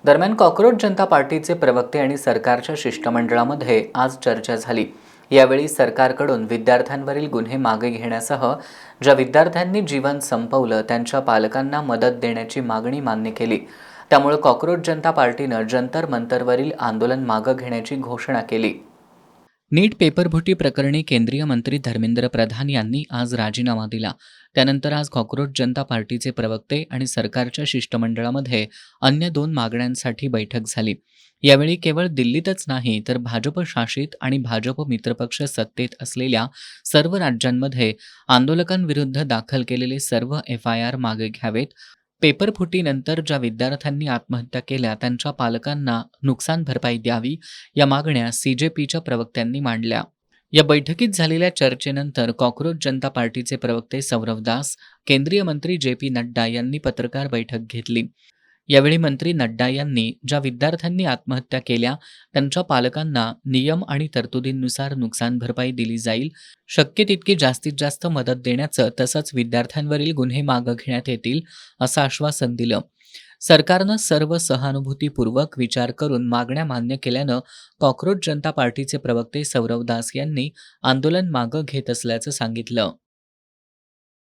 दरम्यान कॉक्रोच जनता पार्टीचे प्रवक्ते आणि सरकारच्या शिष्टमंडळामध्ये आज चर्चा झाली। यावेळी सरकारकडून विद्यार्थ्यांवरील गुन्हे मागे घेण्यासह ज्या विद्यार्थ्यांनी जीवन संपवलं त्यांच्या पालकांना मदत देण्याची मागणी मान्य केली। त्यामुळे कॉक्रोच जनता पार्टीनं जंतर मंतरवरील आंदोलन मागे घेण्याची घोषणा केली। नीट पेपरफुटी प्रकरणी केंद्रीय मंत्री धर्मेंद्र प्रधान यांनी आज राजीनामा दिला। त्यानंतर आज कॉक्रोच जनता पार्टीचे प्रवक्ते आणि सरकारच्या शिष्टमंडळामध्ये अन्य 2 मागण्यांसाठी बैठक झाली। यावेळी केवळ दिल्लीतच नाही तर भाजप शासित आणि भाजप मित्रपक्ष सत्तेत असलेल्या सर्व राज्यांमध्ये आंदोलकांविरुद्ध दाखल केलेले सर्व FIR मागे घ्यावेत। पेपरफुटीनंतर ज्या विद्यार्थ्यांनी आत्महत्या केल्या त्यांच्या पालकांना नुकसान भरपाई द्यावी, या मागण्या CJPच्या प्रवक्त्यांनी मांडल्या। या बैठकीत झालेल्या चर्चेनंतर कॉक्रोच जनता पार्टीचे प्रवक्ते सौरव दास, केंद्रीय मंत्री JP नड्डा यांनी पत्रकार बैठक घेतली। यावेळी मंत्री नड्डा यांनी ज्या विद्यार्थ्यांनी आत्महत्या केल्या त्यांच्या पालकांना नियम आणि तरतुदींनुसार नुकसान भरपाई दिली जाईल, शक्य तितकी जास्तीत जास्त मदत देण्याचं तसंच विद्यार्थ्यांवरील गुन्हे मागे घेण्यात येतील असं आश्वासन दिलं। सरकारनं सर्व सहानुभूतीपूर्वक विचार करून मागण्या मान्य केल्यानं कॉक्रोच जनता पार्टीचे प्रवक्ते सौरव दास यांनी आंदोलन मागे घेत असल्याचं सांगितलं।